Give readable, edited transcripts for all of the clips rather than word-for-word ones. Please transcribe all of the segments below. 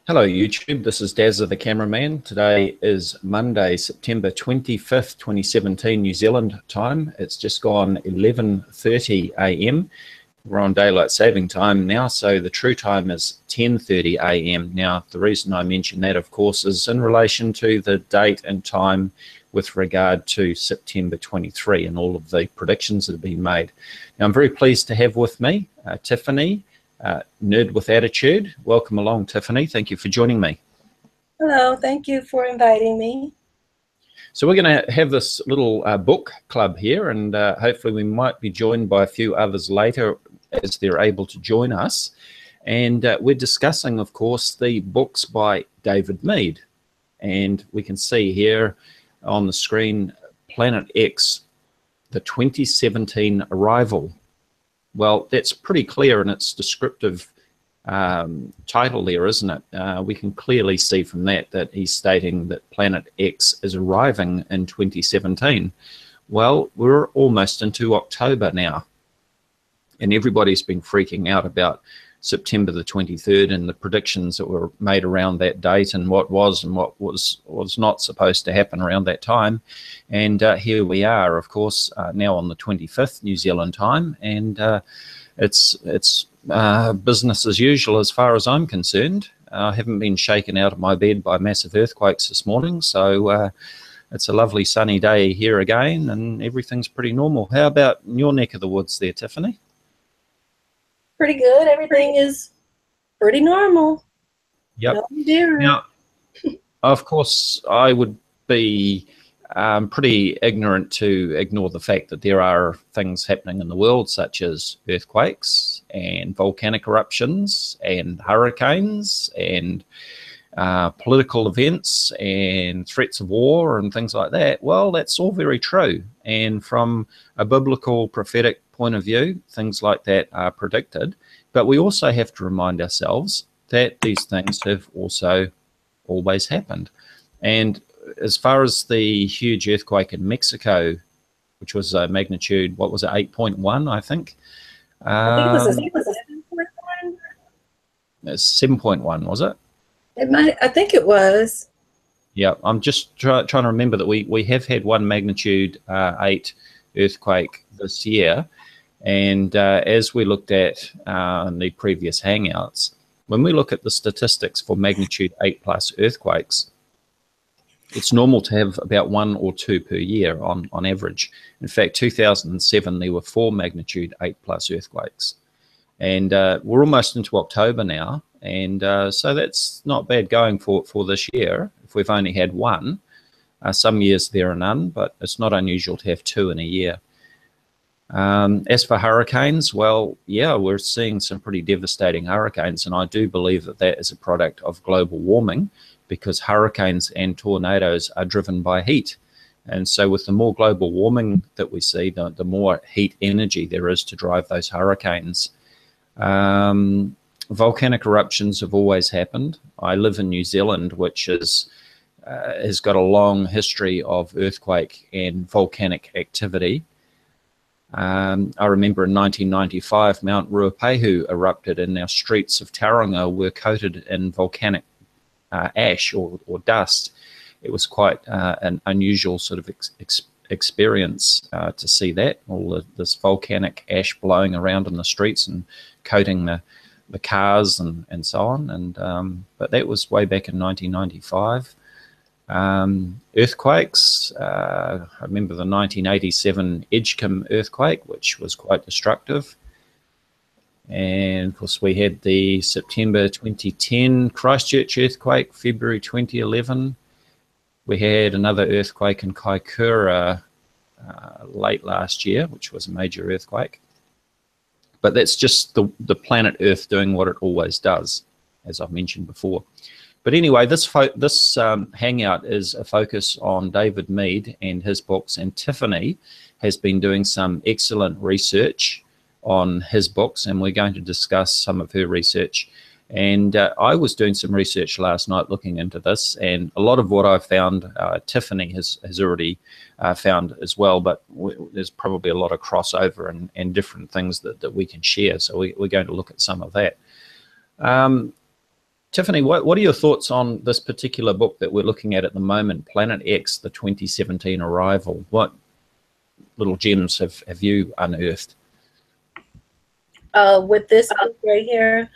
Hello YouTube, this is Dazzathecameraman. Today is Monday, September 25th, 2017 New Zealand time. It's just gone 11:30 a.m. We're on daylight saving time now, so the true time is 10:30 a.m. Now, the reason I mention that, of course, is in relation to the date and time with regard to September 23 and all of the predictions that have been made. Now, I'm very pleased to have with me Tiffany, Nerd with Attitude. Welcome along, Tiffany. Thank you for joining me. Hello, thank you for inviting me. So we're going to have this little book club here, and hopefully we might be joined by a few others later as they're able to join us. And we're discussing, of course, the books by David Meade. And we can see here on the screen, Planet X, the 2017 arrival. Well, that's pretty clear in its descriptive title there, isn't it? We can clearly see from that he's stating that Planet X is arriving in 2017. Well, we're almost into October now, and everybody's been freaking out about September the 23rd and the predictions that were made around that date and what was and what was not supposed to happen around that time. And here we are, of course, now on the 25th New Zealand time, and it's business as usual as far as I'm concerned. I haven't been shaken out of my bed by massive earthquakes this morning, so it's a lovely sunny day here again, and everything's pretty normal. How about in your neck of the woods there, Tiffany? Pretty good. Everything is pretty normal. Yep. No dear. Now, of course, I would be pretty ignorant to ignore the fact that there are things happening in the world such as earthquakes and volcanic eruptions and hurricanes and political events and threats of war and things like that. Well, that's all very true. And from a biblical prophetic point of view, things like that are predicted. But we also have to remind ourselves that these things have also always happened. And as far as the huge earthquake in Mexico, which was a magnitude, what was it, 8.1, I think? I think it was a 7.1. 7.1, was it? It might. I think it was. Yeah, I'm just trying to remember that we have had one magnitude 8 earthquake this year. And as we looked at in the previous Hangouts, when we look at the statistics for magnitude 8+ earthquakes, it's normal to have about 1 or 2 per year on average. In fact, 2007, there were 4 magnitude 8+ earthquakes. And we're almost into October now. And so that's not bad going for this year, if we've only had 1. Some years there are none, but it's not unusual to have 2 in a year. As for hurricanes, well, yeah, we're seeing some pretty devastating hurricanes, and I do believe that that is a product of global warming, because hurricanes and tornadoes are driven by heat. And so with the more global warming that we see, the more heat energy there is to drive those hurricanes. Volcanic eruptions have always happened. I live in New Zealand, which has got a long history of earthquake and volcanic activity. I remember in 1995, Mount Ruapehu erupted, and our streets of Tauranga were coated in volcanic ash or dust. It was quite an unusual sort of experience to see that, all this volcanic ash blowing around in the streets and coating the cars and so on. And but that was way back in 1995. Earthquakes, I remember the 1987 Edgecombe earthquake, which was quite destructive. And of course we had the September 2010 Christchurch earthquake, February 2011. We had another earthquake in Kaikoura late last year, which was a major earthquake. But that's just the planet Earth doing what it always does, as I've mentioned before. But anyway, this Hangout is a focus on David Meade and his books, and Tiffany has been doing some excellent research on his books, and we're going to discuss some of her research. And I was doing some research last night looking into this, and a lot of what I've found, Tiffany has already found as well, but there's probably a lot of crossover and different things that we can share, so we're going to look at some of that. Tiffany, what are your thoughts on this particular book that we're looking at the moment, Planet X, the 2017 Arrival? What little gems have you unearthed? With this book right here,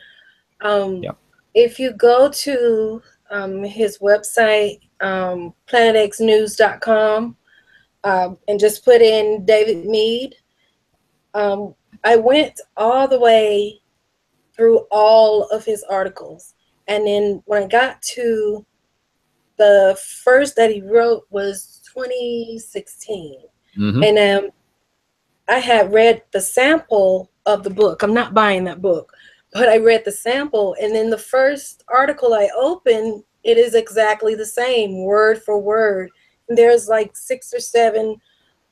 Yeah. if you go to his website, planetxnews.com, and just put in David Meade, I went all the way through all of his articles. And then when I got to the first that he wrote was 2016. Mm-hmm. And I had read the sample of the book. I'm not buying that book, but I read the sample. And then the first article I opened, it is exactly the same, word for word. And there's like 6 or 7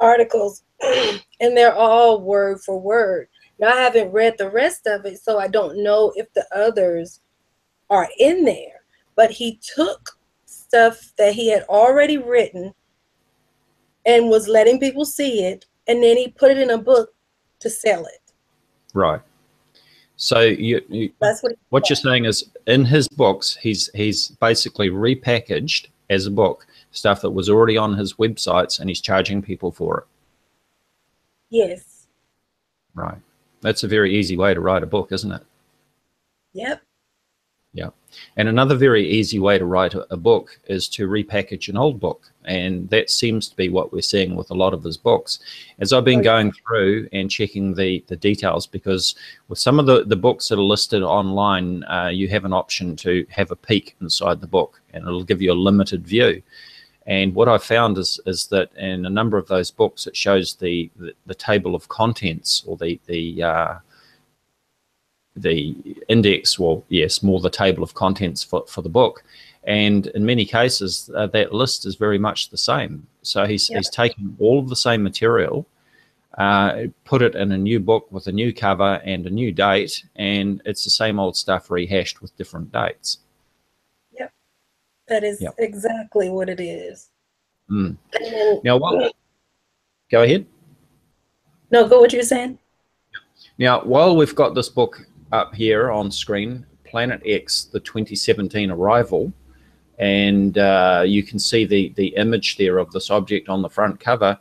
articles, and they're all word for word. Now, I haven't read the rest of it, so I don't know if the others are in there. But he took stuff that he had already written and was letting people see it, and then he put it in a book to sell it. Right. So That's what you're saying is, in his books, he's basically repackaged as a book stuff that was already on his websites, and he's charging people for it. Yes. Right. That's a very easy way to write a book, isn't it? Yep. Yeah. And another very easy way to write a book is to repackage an old book. And that seems to be what we're seeing with a lot of his books. As I've been going through and checking the details, because with some of the books that are listed online, you have an option to have a peek inside the book, and it'll give you a limited view. And what I found is that in a number of those books, it shows the table of contents, or the index, well, yes, more the table of contents for the book. And in many cases, that list is very much the same. So he's taken all of the same material, put it in a new book with a new cover and a new date, and it's the same old stuff rehashed with different dates. Yep. That is exactly what it is. Mm. Now, go ahead. No, go what you're saying. Now, while we've got this book up here on screen, Planet X, the 2017 Arrival, and you can see the image there of this object on the front cover.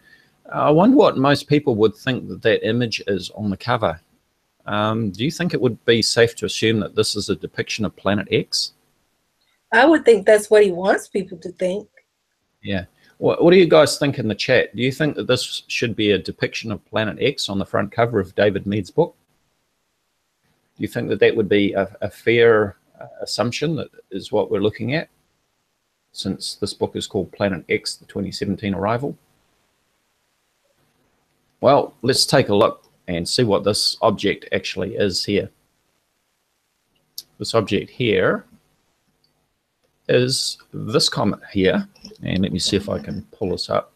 I wonder what most people would think that image is on the cover. Do you think it would be safe to assume that this is a depiction of Planet X? I would think that's what he wants people to think. Yeah. What do you guys think in the chat? Do you think that this should be a depiction of Planet X on the front cover of David Meade's book? Do you think that that would be a fair assumption that is what we're looking at, since this book is called Planet X, the 2017 Arrival? Well, let's take a look and see what this object actually is here. This object here is this comet here, and let me see if I can pull this up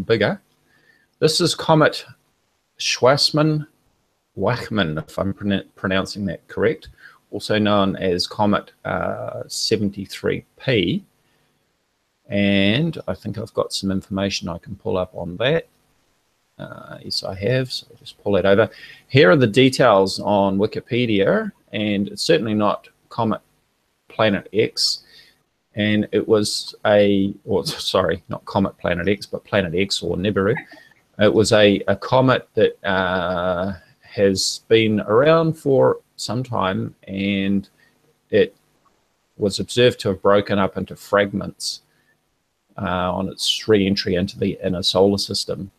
bigger. This is Comet Schwarzmann-Wachmann, if I'm pronouncing that correct, also known as Comet 73P. And I think I've got some information I can pull up on that. Yes, I have, so I'll just pull that over. Here are the details on Wikipedia, and it's certainly not Comet Planet X. And it was sorry, not Comet Planet X, but Planet X, or Nibiru. It was a comet that has been around for some time, and it was observed to have broken up into fragments on its re-entry into the inner solar system.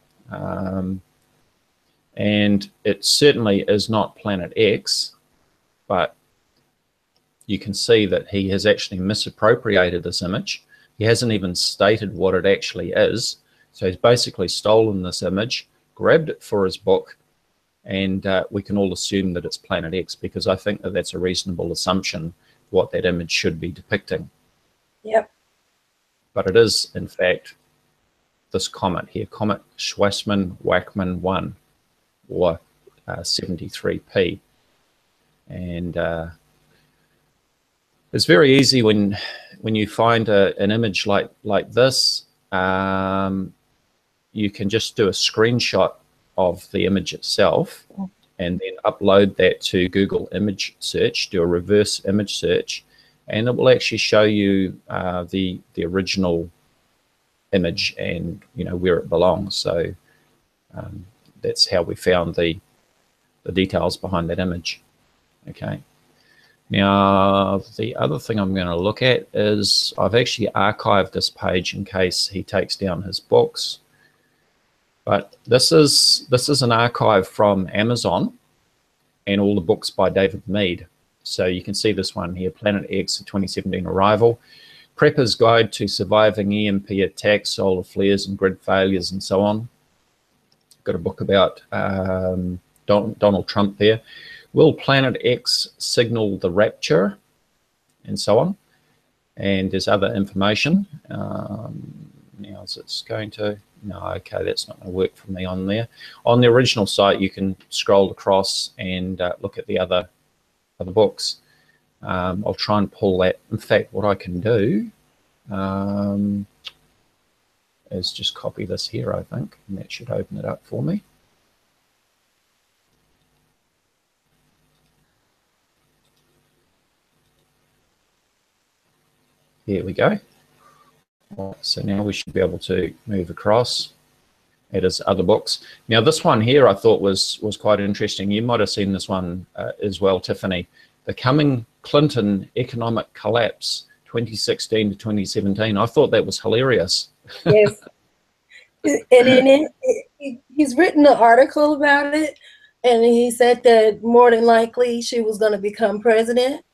And it certainly is not Planet X, but you can see that he has actually misappropriated this image. He hasn't even stated what it actually is. So he's basically stolen this image, grabbed it for his book, and we can all assume that it's Planet X, because I think that that's a reasonable assumption what that image should be depicting. Yep. But it is, in fact, this comet here, Comet Schwarzmann-Wachmann 1, or 73P. And it's very easy when you find an image like this, you can just do a screenshot of the image itself and then upload that to Google image search, do a reverse image search, and it will actually show you the original image and where it belongs. So that's how we found the details behind that image. Okay. Now, the other thing I'm going to look at is I've actually archived this page in case he takes down his books. But this is an archive from Amazon and all the books by David Meade. So you can see this one here, Planet X, a 2017 arrival, Prepper's Guide to Surviving EMP Attacks, Solar Flares and Grid Failures, and so on. Got a book about Donald Trump there. Will Planet X signal the rapture? And so on. And there's other information. Now, is it's going to... No, okay, that's not going to work for me on there. On the original site, you can scroll across and look at the other books. I'll try and pull that. In fact, what I can do is just copy this here, I think, and that should open it up for me. Here we go. So now we should be able to move across. It is other books. Now this one here I thought was quite interesting. You might have seen this one as well, Tiffany. The Coming Clinton Economic Collapse, 2016 to 2017. I thought that was hilarious. Yes. And in it, he's written an article about it, and he said that more than likely she was going to become president.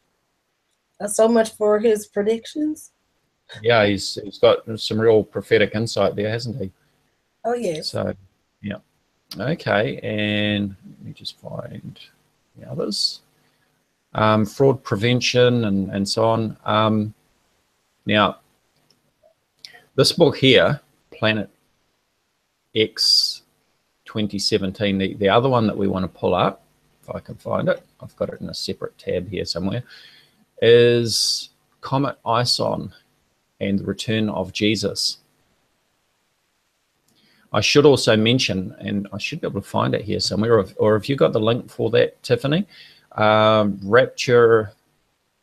So much for his predictions. Yeah, he's got some real prophetic insight there, hasn't he? Oh, yes. So, yeah. Okay, and let me just find the others. Fraud prevention and so on. Now, this book here, Planet X 2017, the other one that we want to pull up, if I can find it, I've got it in a separate tab here somewhere, is Comet Ison and the Return of Jesus. I should also mention, and I should be able to find it here somewhere, or have you got the link for that, Tiffany? Rapture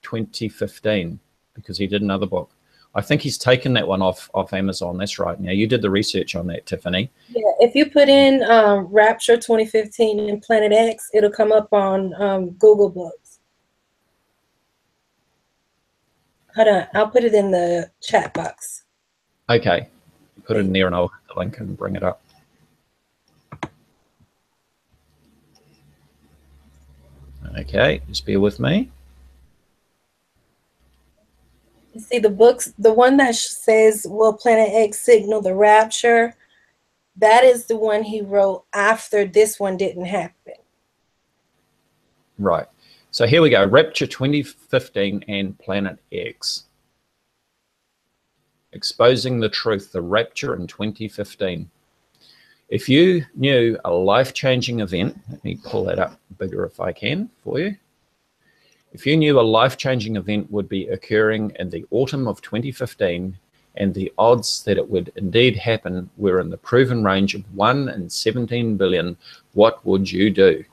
2015, because he did another book. I think he's taken that one off Amazon. That's right. Now, you did the research on that, Tiffany. Yeah, if you put in Rapture 2015 and Planet X, it'll come up on Google Books. Hold on, I'll put it in the chat box. Okay, put it in there and I'll hit the link and bring it up. Okay, just bear with me. You see the books, the one that says, will Planet X signal the rapture? That is the one he wrote after this one didn't happen. Right. So here we go, Rapture 2015 and Planet X. Exposing the Truth, the Rapture in 2015. If you knew a life-changing event, let me pull that up bigger if I can for you. If you knew a life-changing event would be occurring in the autumn of 2015 and the odds that it would indeed happen were in the proven range of 1 in 17 billion, what would you do?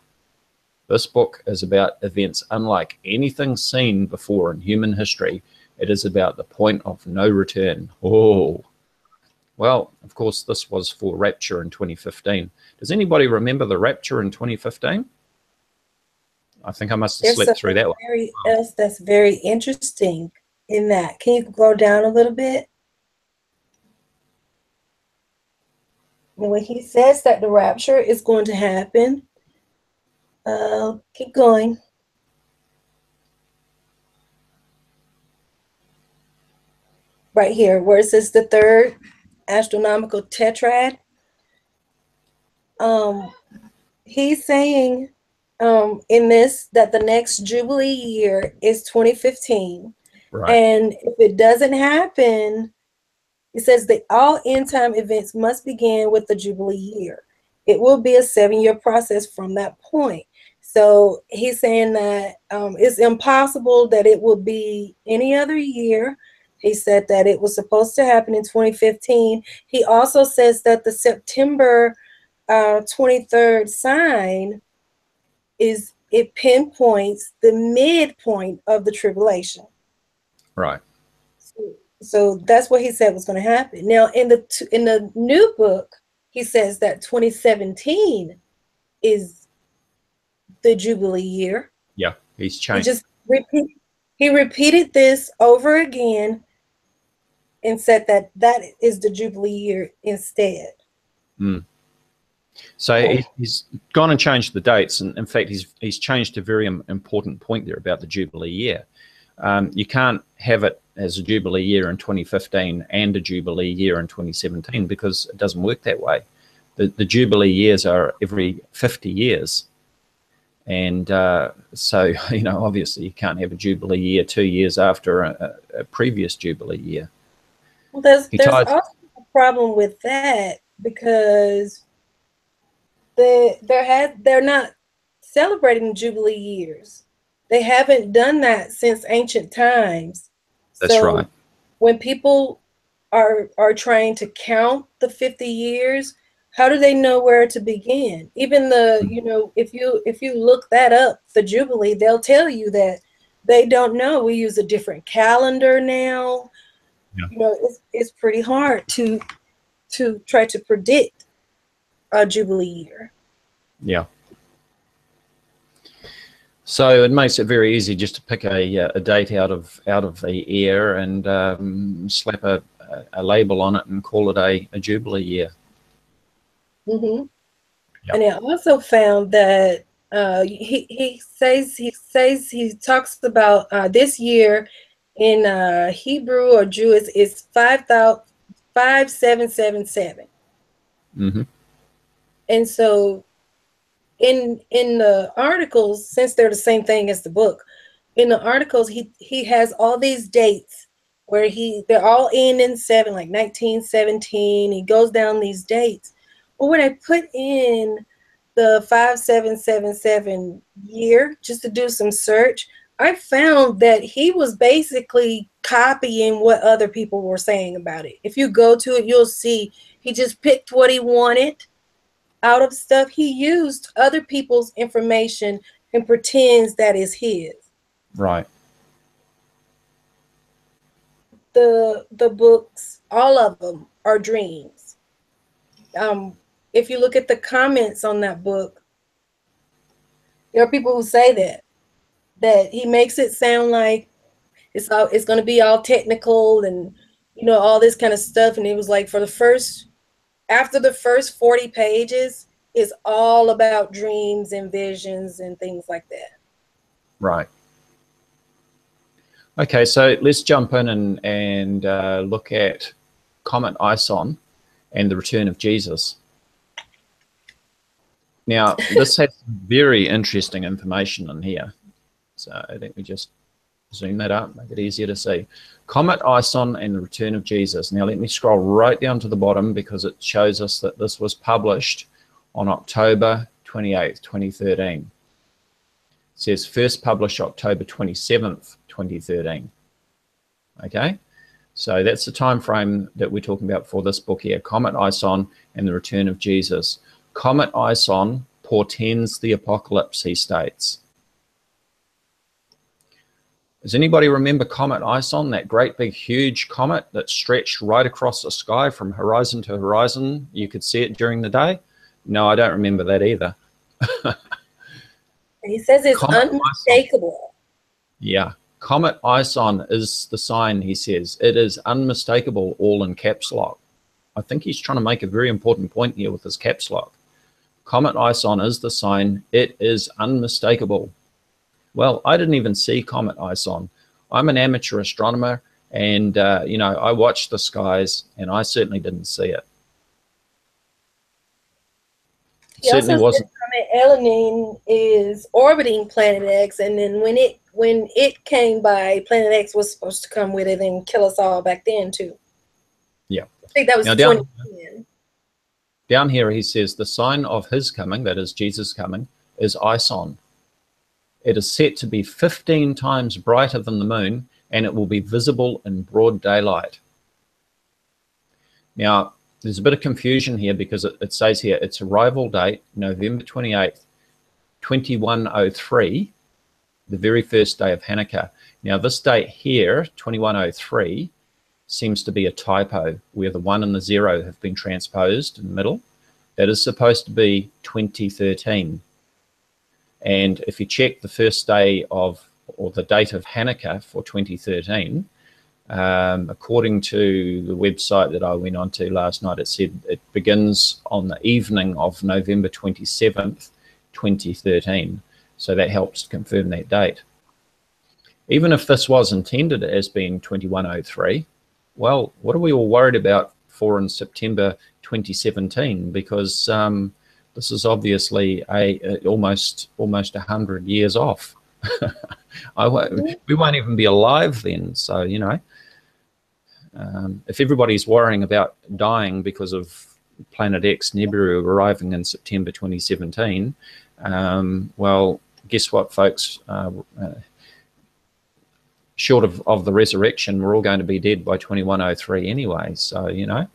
This book is about events unlike anything seen before in human history. It is about the point of no return. Oh, well, of course, this was for Rapture in 2015. Does anybody remember the Rapture in 2015? I think I must have slept through that one. There's something else that's very interesting in that. Can you go down a little bit? When he says that the rapture is going to happen, keep going. Right here, where it says the third astronomical tetrad. He's saying in this that the next Jubilee year is 2015. Right. And if it doesn't happen, it says that all end time events must begin with the Jubilee year. It will be a 7-year process from that point. So he's saying that it's impossible that it will be any other year. He said that it was supposed to happen in 2015. He also says that the September 23rd sign it pinpoints the midpoint of the tribulation. Right. So that's what he said was going to happen. Now, in the new book, he says that 2017 is the Jubilee year. Yeah, he's changed. He repeated this over again and said that that is the Jubilee year instead. Mm. So he's gone and changed the dates, and in fact, he's changed a very important point there about the Jubilee year. You can't have it as a Jubilee year in 2015 and a Jubilee year in 2017 because it doesn't work that way. The Jubilee years are every 50 years. And so, you know, obviously you can't have a Jubilee year 2 years after a previous Jubilee year. Well, there's also a problem with that because they're not celebrating Jubilee years. They haven't done that since ancient times. That's right. When people are trying to count the 50 years, how do they know where to begin? Even you know, if you look that up, the Jubilee, they'll tell you that they don't know. We use a different calendar now. Yeah. You know, it's pretty hard to try to predict a Jubilee year. Yeah. So it makes it very easy just to pick a date out of the air and slap a label on it and call it a Jubilee year. Mm-hmm. Yep. And I also found that he talks about this year in Hebrew or Jewish is 5777. Mm-hmm. And so in the articles, since they're the same thing as the book, in the articles he has all these dates where they're all in 7, like 1917. He goes down these dates. Well, when I put in the 5777 year just to do some search, I found that he was basically copying what other people were saying about it. If you go to it, you'll see he just picked what he wanted out of stuff. He used other people's information and pretends that is his. Right. The books, all of them are dreams. If you look at the comments on that book, there are people who say that he makes it sound like it's going to be all technical and, you know, all this kind of stuff. And it was like after the first 40 pages is all about dreams and visions and things like that. Right. Okay, so let's jump in and look at Comet Ison and the return of Jesus. Now, this has very interesting information in here. So let me just zoom that up, make it easier to see. Comet Ison and the return of Jesus. Now, let me scroll right down to the bottom because it shows us that this was published on October 28th, 2013. It says first published October 27th, 2013. Okay, so that's the time frame that we're talking about for this book here, Comet Ison and the return of Jesus. Comet Ison portends the apocalypse, he states. Does anybody remember Comet Ison, that great big huge comet that stretched right across the sky from horizon to horizon? You could see it during the day. No, I don't remember that either. He says it's unmistakable. Yeah. Comet Ison is the sign, he says. It is unmistakable, all in caps lock. I think he's trying to make a very important point here with his caps lock. Comet Ison is the sign. It is unmistakable. Well, I didn't even see Comet Ison. I'm an amateur astronomer, and, you know, I watched the skies, and I certainly didn't see it. He certainly wasn't. Comet Elanine is orbiting Planet X, and then when it came by, Planet X was supposed to come with it and kill us all back then too. Yeah, I think that was 2010. Down here, he says the sign of his coming, that is Jesus' coming, is Ison. It is set to be 15 times brighter than the moon, and it will be visible in broad daylight. Now, there's a bit of confusion here because it says here its arrival date, November 28th, 2103, the very first day of Hanukkah. Now this date here, 2103, seems to be a typo where the 1 and the 0 have been transposed in the middle. That is supposed to be 2013. And if you check the first day of, or the date of Hanukkah for 2013, according to the website that I went on to last night, it said it begins on the evening of November 27th, 2013. So that helps confirm that date. Even if this was intended as being 2103, well, what are we all worried about for in September 2017? Because this is obviously almost 100 years off. We won't even be alive then. So, you know, if everybody's worrying about dying because of Planet X Nibiru arriving in September 2017, well, guess what, folks? Short of the resurrection, we're all going to be dead by 2103 anyway. So, you know.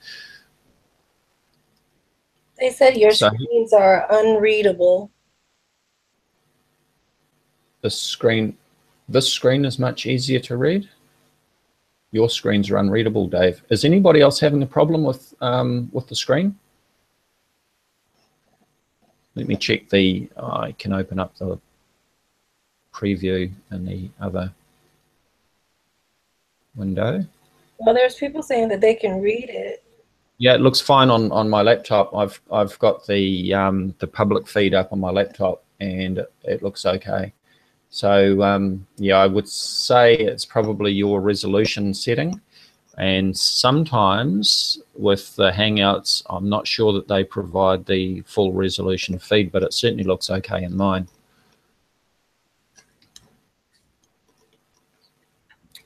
They said your screens are unreadable. This screen is much easier to read. Your screens are unreadable, Dave. Is anybody else having a problem with the screen? Let me check the. I can open up the preview in the other window. Well, there's people saying that they can read it. Yeah, it looks fine on my laptop. I've got the public feed up on my laptop, and it looks okay. So yeah, I would say it's probably your resolution setting, and sometimes with the Hangouts, I'm not sure that they provide the full resolution feed, but it certainly looks okay in mine.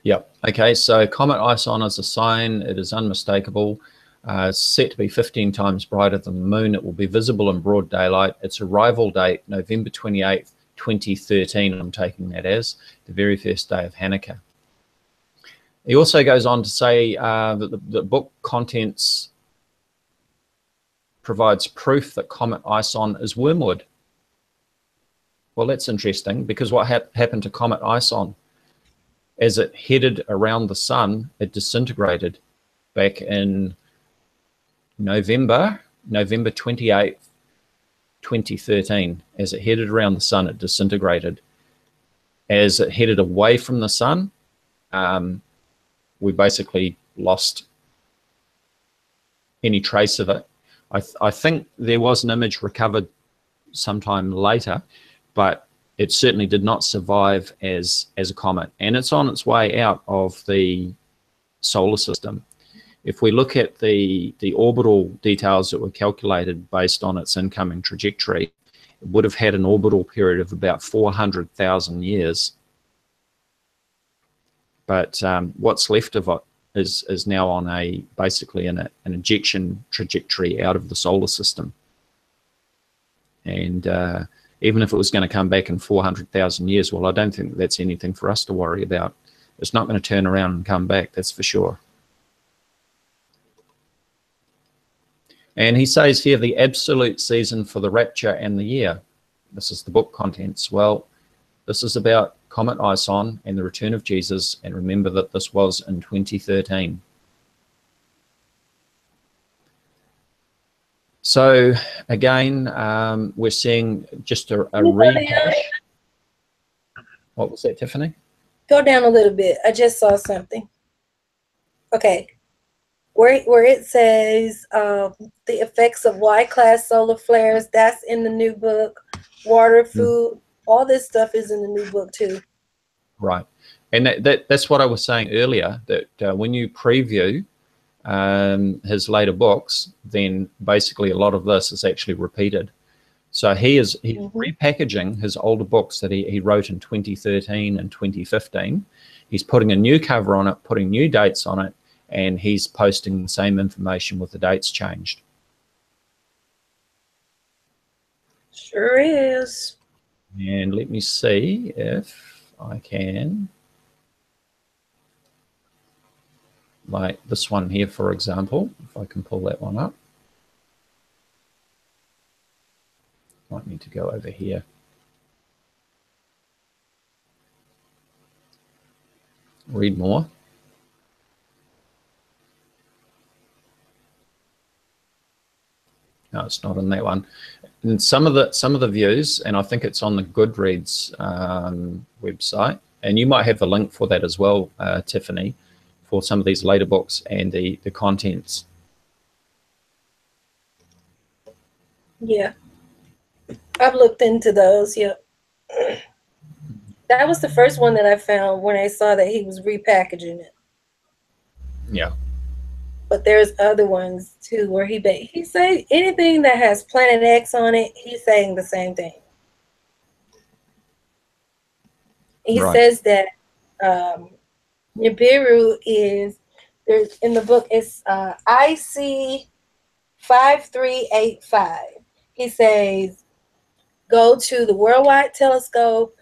Yep. Okay, so Comet Ison is a sign. It is unmistakable. It's set to be 15 times brighter than the moon. It will be visible in broad daylight. Its arrival date, November 28th, 2013, I'm taking that as the very first day of Hanukkah. He also goes on to say that the book contents provides proof that Comet Ison is wormwood. Well, that's interesting, because what happened to Comet Ison? As it headed around the sun, it disintegrated back in November 28th, 2013. As it headed around the sun, it disintegrated. As it headed away from the sun, we basically lost any trace of it. I think there was an image recovered sometime later, but it certainly did not survive as a comet, and it's on its way out of the solar system. If we look at the orbital details that were calculated based on its incoming trajectory, it would have had an orbital period of about 400,000 years. But what's left of it is now on basically an ejection trajectory out of the solar system. And even if it was going to come back in 400,000 years, well, I don't think that's anything for us to worry about. It's not going to turn around and come back, that's for sure. And he says here, the absolute season for the rapture and the year. This is the book contents. Well, this is about Comet Ison and the return of Jesus, and remember that this was in 2013. So again, we're seeing just a rehash. What was that, Tiffany? Go down a little bit. I just saw something. Okay. Where it says the effects of Y-class solar flares, that's in the new book. Water, food, all this stuff is in the new book too. Right. And that's what I was saying earlier, that when you preview his later books, then basically a lot of this is actually repeated. So he's repackaging his older books that he wrote in 2013 and 2015. He's putting a new cover on it, putting new dates on it, and he's posting the same information with the dates changed. Sure is. And let me see if I can, like this one here, for example, if I can pull that one up. Might need to go over here. read more. No, it's not in that one. And some of the views, and I think it's on the Goodreads website, and you might have the link for that as well, Tiffany, for some of these later books and the contents. Yeah, I've looked into those. Yeah, that was the first one that I found when I saw that he was repackaging it. Yeah. But there's other ones too where he say anything that has Planet X on it, he's saying the same thing. He Right. says that Nibiru is, there's in the book, it's IC 5385. He says go to the Worldwide Telescope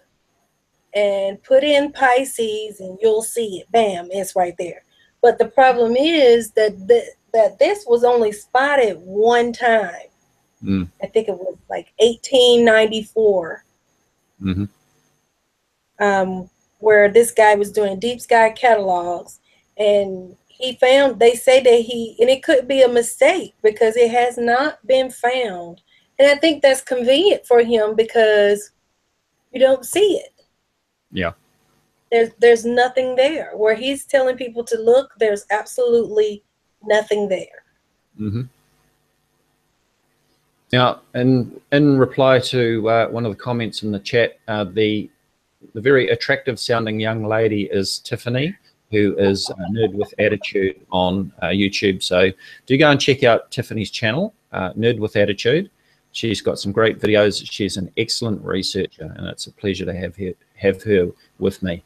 and put in Pisces and you'll see it. Bam, it's right there. But the problem is that that this was only spotted one time. I think it was like 1894. Where this guy was doing deep sky catalogs, and he found, they say that and it could be a mistake because it has not been found. And I think that's convenient for him because you don't see it. Yeah. There's nothing there. Where he's telling people to look, there's absolutely nothing there. Now, in reply to one of the comments in the chat, the very attractive sounding young lady is Tiffany, who is a Nerd with Attitude on YouTube. So do go and check out Tiffany's channel, Nerd with Attitude. She's got some great videos. She's an excellent researcher, and it's a pleasure to have her with me.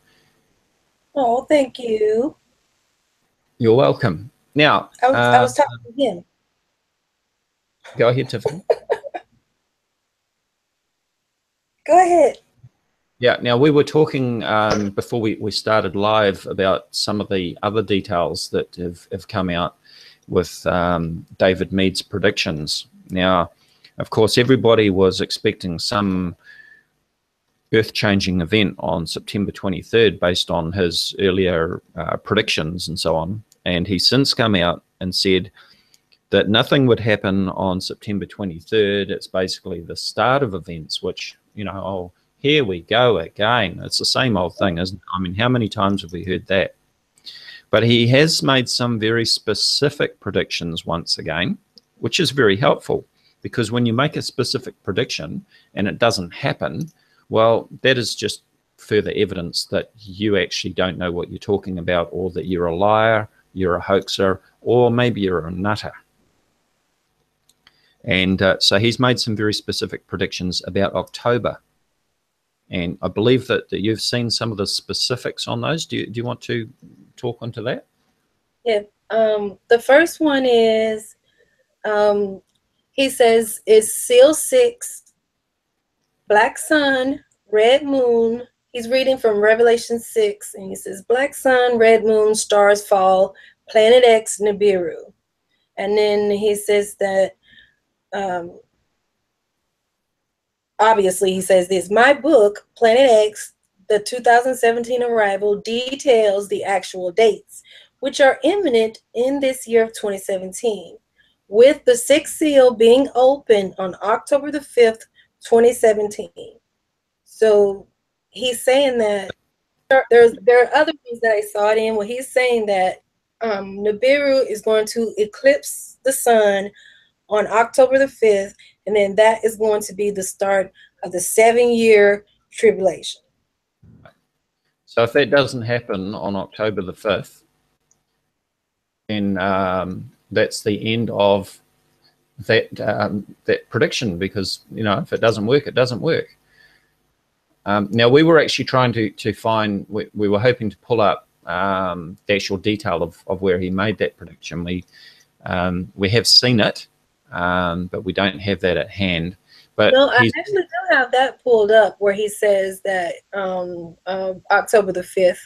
Oh, thank you. You're welcome. Now, I was talking to him. Go ahead, Tiffany. Go ahead. Yeah, now we were talking before we started live about some of the other details that have come out with David Meade's predictions. Now, of course, everybody was expecting some earth-changing event on September 23rd based on his earlier predictions and so on. And he's since come out and said that nothing would happen on September 23rd. It's basically the start of events, which, you know, oh, here we go again. It's the same old thing, isn't it? I mean, how many times have we heard that? But he has made some very specific predictions once again, which is very helpful, because when you make a specific prediction and it doesn't happen, well, that is just further evidence that you actually don't know what you're talking about, or that you're a liar, you're a hoaxer, or maybe you're a nutter. And so he's made some very specific predictions about October. And I believe that you've seen some of the specifics on those. Do you want to talk onto that? Yeah. The first one is, he says, is Seal 6, Black Sun, Red Moon. He's reading from Revelation 6, and he says, Black Sun, Red Moon, stars fall, Planet X, Nibiru. And then he says that, obviously he says this, my book, Planet X, the 2017 arrival, details the actual dates, which are imminent in this year of 2017, with the sixth seal being opened on October the 5th, 2017. So he's saying that there are other things that I saw it in where he's saying that Nibiru is going to eclipse the sun on October the 5th, and then that is going to be the start of the 7-year tribulation. So if that doesn't happen on October the 5th, then that's the end of that that prediction, because, you know, if it doesn't work, it doesn't work. Now, we were actually trying to find, we were hoping to pull up the actual detail of where he made that prediction. We have seen it, but we don't have that at hand. But no, I actually do have that pulled up where he says that October the 5th.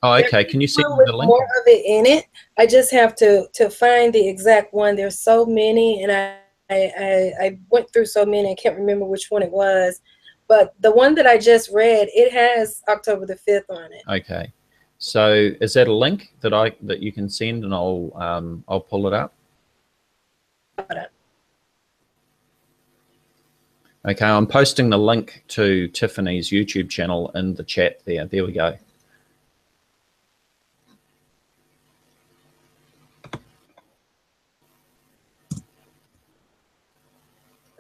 Oh, okay. Can you see the link? More of it in it. I just have to find the exact one. There's so many, and I went through so many. I can't remember which one it was. But the one that I just read, it has October the 5th on it. Okay. So is that a link that you can send, and I'll pull it up? Okay, I'm posting the link to Tiffany's YouTube channel in the chat there. There we go.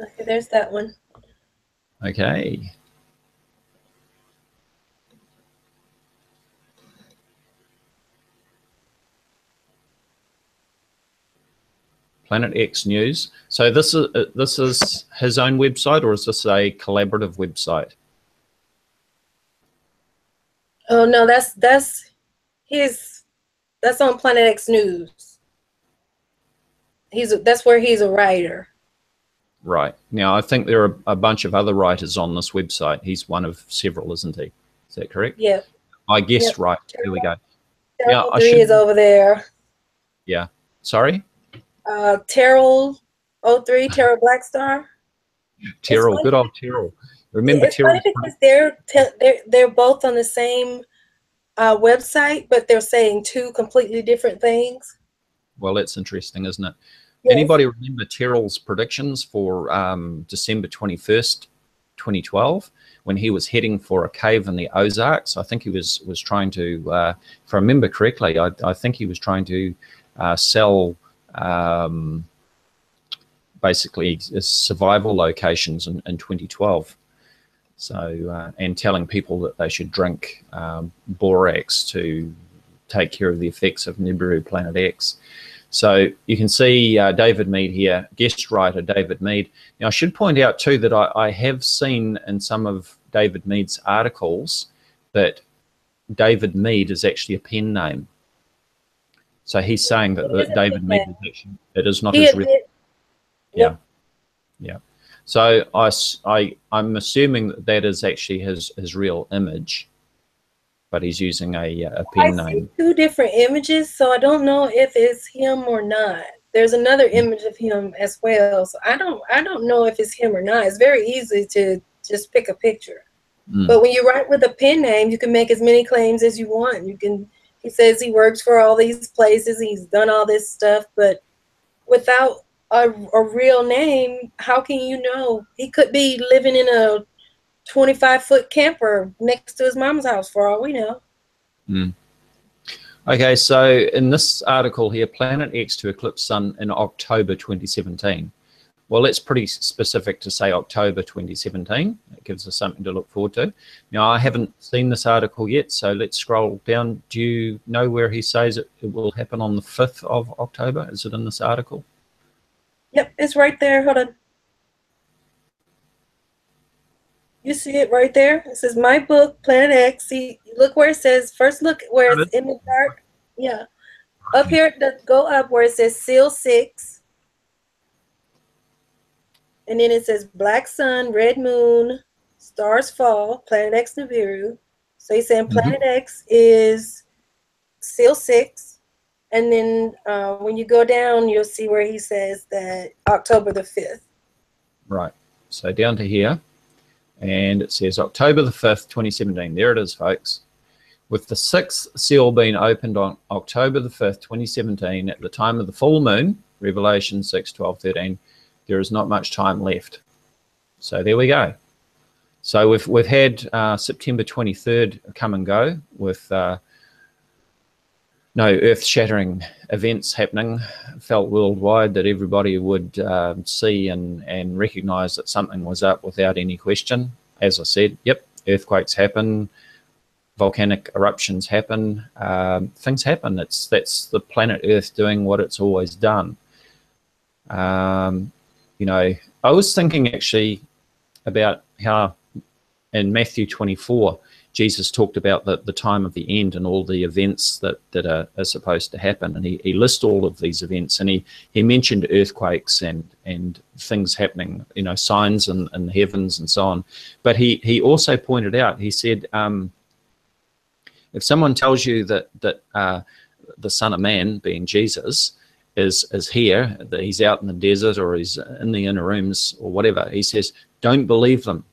Okay, there's that one. Okay. Planet X News. So this is his own website, or is this a collaborative website? Oh no, that's on Planet X News. That's where he's a writer. Right. Now I think there are a bunch of other writers on this website. He's one of several, isn't he? Is that correct? Yeah. I guess right. Here we go. Yeah, three is over there. Yeah. Sorry. Terrell 03, Terrell Blackstar. Terrell, good old Terrell. Remember Terrell? Because they're both on the same website, but they're saying two completely different things. Well, that's interesting, isn't it? Yes. Anybody remember Terrell's predictions for December 21st, 2012, when he was heading for a cave in the Ozarks? I think he was trying to, if I remember correctly, I think he was trying to sell basically survival locations in 2012. So, and telling people that they should drink borax to take care of the effects of Nibiru Planet X. So you can see David Meade here, guest writer David Meade. Now I should point out too that I have seen in some of David Meade's articles that David Meade is actually a pen name. So he's saying that David Meade is actually, it is not his real. Yeah, yeah. So I'm assuming that is actually his real image, but he's using a pen name. I see two different images, so I don't know if it's him or not. There's another image of him as well, so I don't know if it's him or not. It's very easy to just pick a picture. But when you write with a pen name, you can make as many claims as you want. He says he works for all these places, he's done all this stuff, but without a real name, how can you know? He could be living in a 25-foot camper next to his mom's house for all we know. Okay, so in this article here, Planet X to eclipse Sun in October 2017. Well, that's pretty specific to say October 2017. It gives us something to look forward to. Now, I haven't seen this article yet, so let's scroll down. Do you know where he says it will happen on the 5th of October? Is it in this article? Yep, it's right there. Hold on. You see it right there? It says my book, Planet X. See, look where it says, first look where it's in the dark. Yeah. Up here, go up where it says Seal 6. And then it says Black Sun, Red Moon, Stars Fall, Planet X Nibiru. So he's saying Planet X is Seal 6. And then when you go down, you'll see where he says that October the 5th. Right. So down to here. And it says October the 5th, 2017. There it is, folks. With the 6th seal being opened on October the 5th, 2017, at the time of the full moon, Revelation 6, 12, 13, there is not much time left. So there we go. So we've had September 23rd come and go with no earth-shattering events happening. Felt worldwide that everybody would see and recognize that something was up without any question. As I said, yep, earthquakes happen, volcanic eruptions happen, things happen. That's the planet Earth doing what it's always done. You know, I was thinking actually about how in Matthew 24, Jesus talked about the time of the end and all the events that are supposed to happen. And he lists all of these events, and he mentioned earthquakes and things happening, you know, signs in the heavens and so on. But he also pointed out, he said, if someone tells you that the Son of Man, being Jesus, is here, that he's out in the desert or he's in the inner rooms or whatever, he says, don't believe them.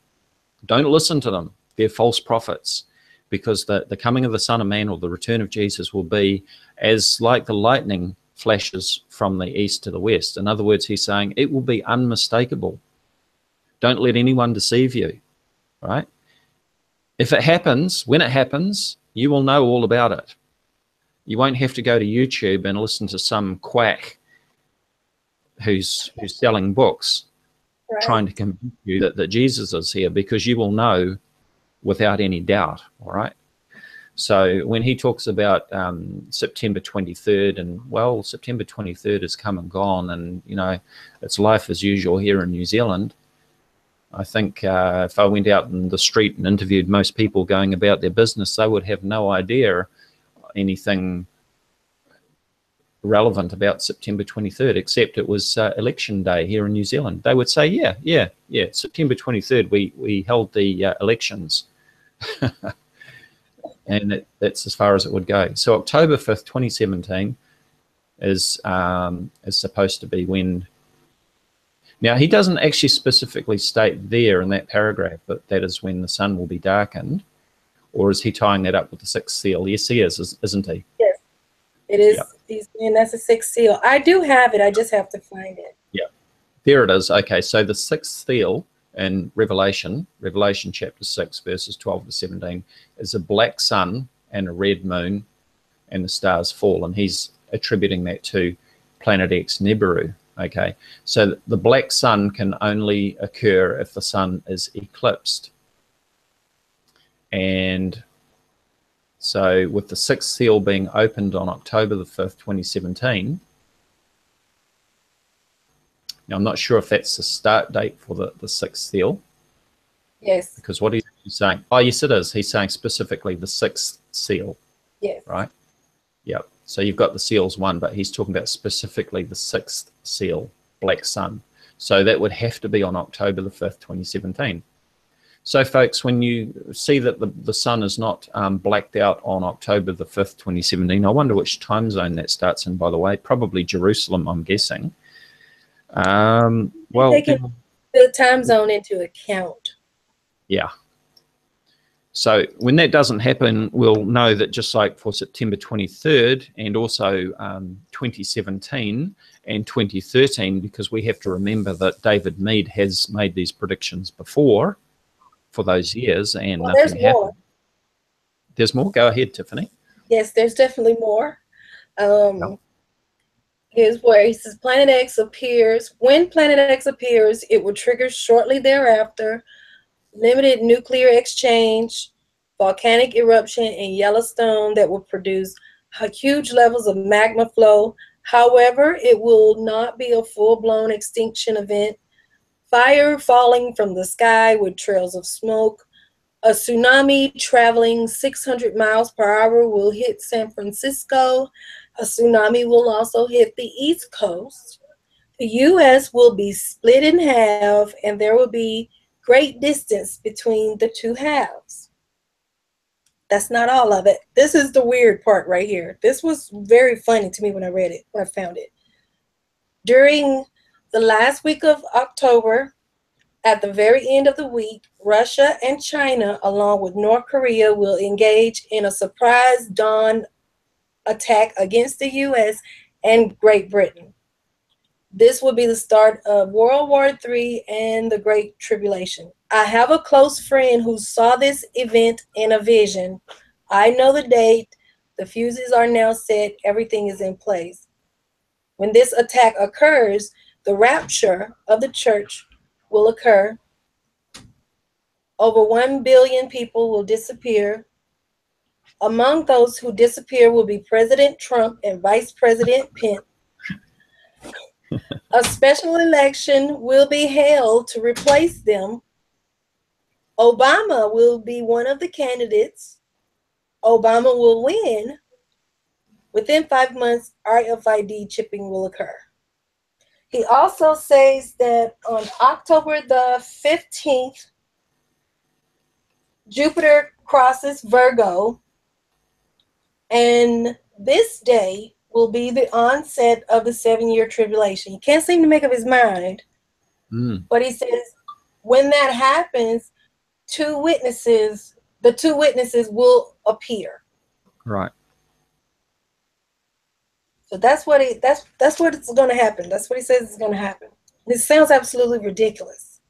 Don't listen to them. They're false prophets. because the coming of the Son of Man, or the return of Jesus, will be as like the lightning flashes from the east to the west. In other words, he's saying it will be unmistakable. Don't let anyone deceive you, right? If it happens, when it happens, you will know all about it. You won't have to go to YouTube and listen to some quack who's selling books, right, trying to convince you that Jesus is here, because you will know without any doubt, all right? So when he talks about September 23rd, and, well, September 23rd has come and gone, and, you know, it's life as usual here in New Zealand. I think if I went out in the street and interviewed most people going about their business, they would have no idea anything relevant about September 23rd, except it was election day here in New Zealand. They would say, yeah, September 23rd, we held the elections. And that's as far as it would go. So October 5th, 2017 is supposed to be when. Now, he doesn't actually specifically state there in that paragraph that that is when the sun will be darkened, or is he tying that up with the sixth seal? Yes, he is, isn't he? Yes, it is. Yep. He's saying that's the sixth seal. I do have it. I just have to find it. Yeah, there it is. Okay, so the sixth seal in Revelation chapter 6, verses 12 to 17, is a black sun and a red moon, and the stars fall, and he's attributing that to planet X, Nibiru. Okay, so the black sun can only occur if the sun is eclipsed. And so with the sixth seal being opened on October the 5th, 2017, now I'm not sure if that's the start date for the sixth seal. Yes. Because what he's saying, oh yes it is, he's saying specifically the sixth seal. Yes. Right? Yep. So you've got the seals one, but he's talking about specifically the sixth seal, black sun. So that would have to be on October the 5th, 2017. So folks, when you see that the sun is not blacked out on October the 5th, 2017, I wonder which time zone that starts in, by the way. Probably Jerusalem, I'm guessing. Well, taking the time zone into account. Yeah. So when that doesn't happen, we'll know that just like for September 23rd and also 2017 and 2013, because we have to remember that David Meade has made these predictions before for those years, and well, nothing happened. More. There's more? Go ahead, Tiffany. Yes, there's definitely more. Here's where he says Planet X appears. When Planet X appears, it will trigger shortly thereafter limited nuclear exchange, volcanic eruption in Yellowstone that will produce huge levels of magma flow. However, it will not be a full-blown extinction event. Fire falling from the sky with trails of smoke. A tsunami traveling 600 miles per hour will hit San Francisco. A tsunami will also hit the East Coast. The U.S. will be split in half, and there will be great distance between the two halves. That's not all of it. This is the weird part right here. This was very funny to me when I read it, when I found it. During the last week of October, at the very end of the week, Russia and China, along with North Korea, will engage in a surprise dawn attack against the U.S. and Great Britain. This will be the start of World War III and the Great Tribulation. I have a close friend who saw this event in a vision. I know the date. The fuses are now set. Everything is in place. When this attack occurs, the rapture of the church will occur. Over 1 billion people will disappear. Among those who disappear will be President Trump and Vice President Pence. A special election will be held to replace them. Obama will be one of the candidates. Obama will win. Within 5 months, RFID chipping will occur. He also says that on October the 15th, Jupiter crosses Virgo, and this day will be the onset of the 7-year tribulation. He can't seem to make up his mind, but he says when that happens, 2 witnesses the two witnesses will appear. Right. So that's what that's what it's going to happen. That's what he says is going to happen. It sounds absolutely ridiculous,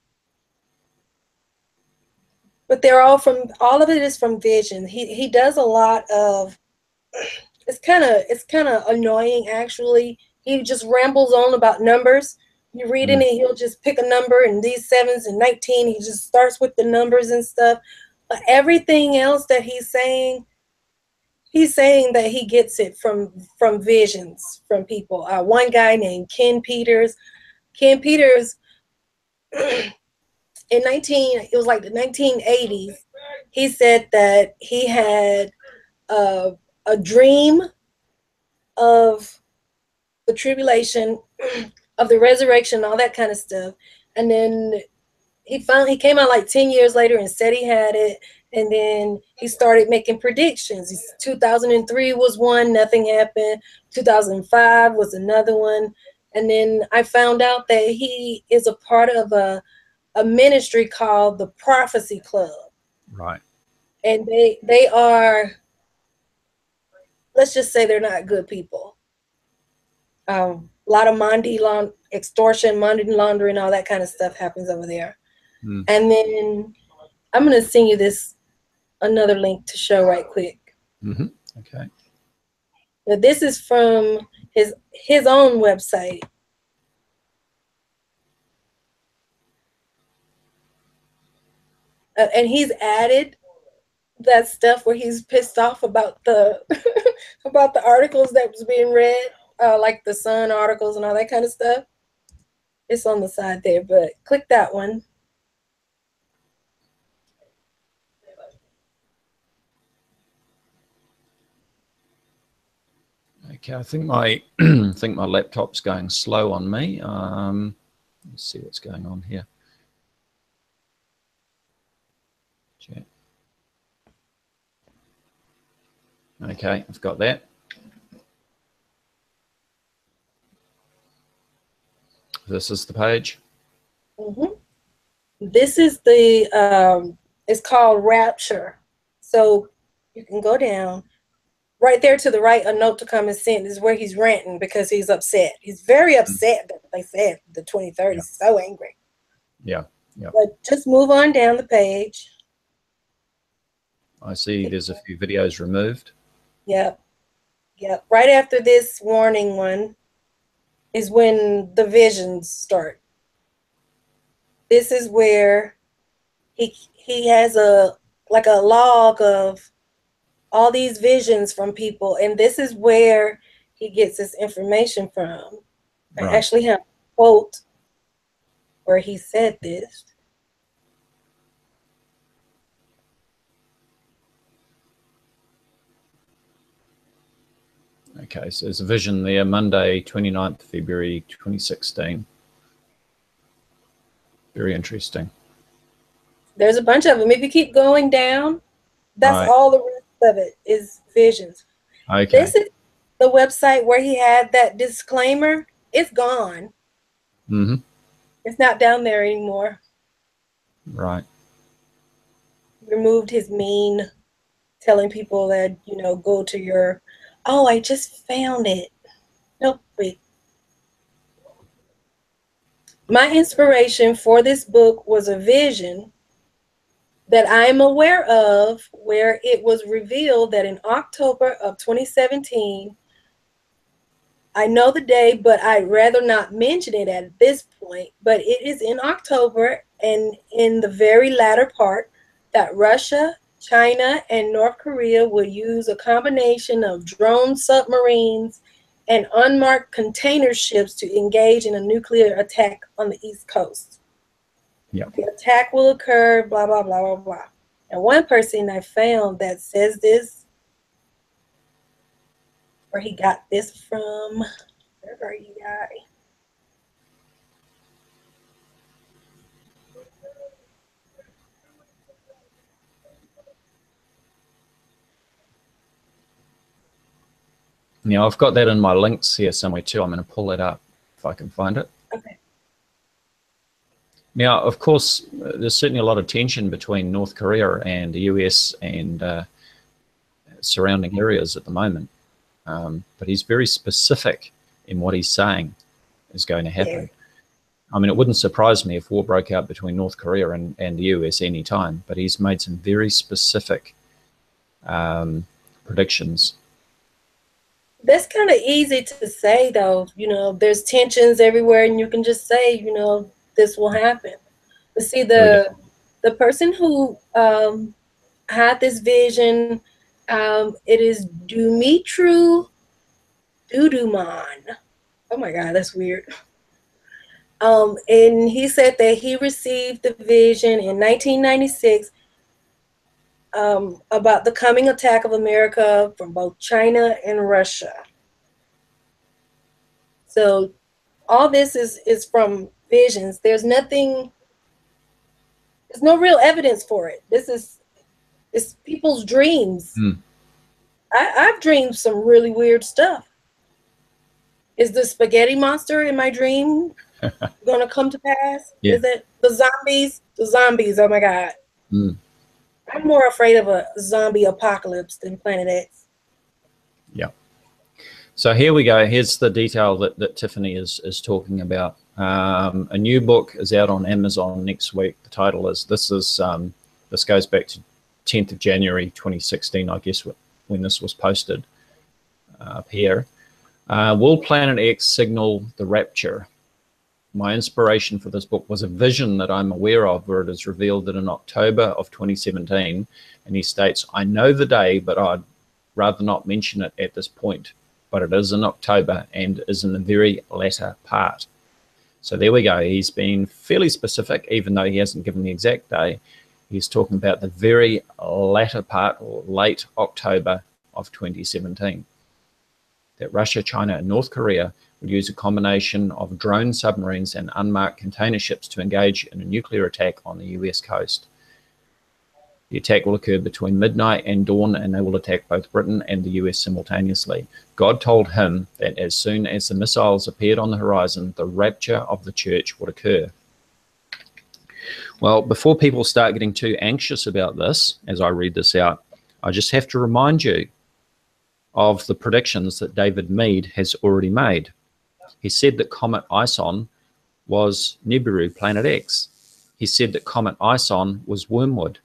but they're all of it is from vision. He does a lot of. It's kind of annoying actually. He just rambles on about numbers. You're reading it, he'll just pick a number and these 7s and 19. He just starts with the numbers and stuff. But everything else that he's saying that he gets it from visions from people. One guy named Ken Peters. Ken Peters it was like the 1980s. He said that he had a dream of the tribulation, of the resurrection, all that kind of stuff. And then he came out like 10 years later and said he had it. And then he started making predictions. 2003 was one, nothing happened. 2005 was another one. And then I found out that he is a part of a ministry called the Prophecy Club. Right. And they are, let's just say they're not good people. A lot of extortion, money laundering, all that kind of stuff happens over there. And then I'm going to send you another link to show right quick. Okay. Now, this is from his own website. And he's added that stuff where he's pissed off about the about the articles that was being read, like the Sun articles and all that kind of stuff. It's on the side there, but click that one. Okay, I think my my laptop's going slow on me. Let's see what's going on here. Check. Okay, I've got that. This is the page. This is the it's called Rapture. So you can go down. Right there to the right, a note to come and send is where he's ranting because he's upset. He's very upset that they said the 23rd. He's so angry. Yeah. But just move on down the page. I see there's a few videos removed. Yep. Right after this warning one is when the visions start. This is where he has a log of all these visions from people, and this is where he gets his information from. Right. I actually have a quote where he said this. Okay, so there's a vision there, Monday, 29th February 2016. Very interesting. There's a bunch of them. If you keep going down, that's all the rest of it is visions. Okay. This is the website where he had that disclaimer. It's gone. It's not down there anymore. Right. Removed his mean, telling people that, go to your, oh, I just found it. Nope, wait. My inspiration for this book was a vision that I'm aware of, where it was revealed that in October of 2017, I know the day, but I'd rather not mention it at this point, but it is in October, and in the very latter part, that Russia, China, and North Korea will use a combination of drone submarines and unmarked container ships to engage in a nuclear attack on the East Coast. Yep. The attack will occur, blah, blah, blah, blah, blah. And one person I found that says this, where he got this from, where are you, guy? Yeah, I've got that in my links here somewhere too. I'm going to pull it up if I can find it. Okay. Now, of course, there's certainly a lot of tension between North Korea and the US and surrounding areas at the moment. But he's very specific in what he's saying is going to happen. Yeah. I mean, it wouldn't surprise me if war broke out between North Korea and the US any time, but he's made some very specific predictions. That's kind of easy to say, though. You know, there's tensions everywhere, and you can just say, you know, this will happen. But see, the person who had this vision, it is Dumitru Duduman. Oh my God, that's weird. And he said that he received the vision in 1996 about the coming attack of America from both China and Russia. So all this is from visions. There's nothing, there's no real evidence for it. It's people's dreams. I've dreamed some really weird stuff. Is the spaghetti monster in my dream going to come to pass? Yeah. Is it the zombies? The zombies, oh my God. I'm more afraid of a zombie apocalypse than Planet X. Yeah. So here we go. Here's the detail that Tiffany is talking about. A new book is out on Amazon next week. The title is, this goes back to 10th of January 2016, I guess, when this was posted up here. Will Planet X signal the rapture? My inspiration for this book was a vision that I'm aware of, where it is revealed that in October of 2017, and he states, I know the day, but I'd rather not mention it at this point, but it is in October and is in the very latter part. So there we go. He's been fairly specific, even though he hasn't given the exact day. He's talking about the very latter part, or late October of 2017. That Russia, China, and North Korea would use a combination of drone submarines and unmarked container ships to engage in a nuclear attack on the US coast. The attack will occur between midnight and dawn, and they will attack both Britain and the US simultaneously. God told him that as soon as the missiles appeared on the horizon, the rapture of the church would occur. Well, before people start getting too anxious about this, as I read this out, I just have to remind you of the predictions that David Meade has already made. He said that Comet Ison was Nibiru, Planet X. He said that Comet Ison was Wormwood.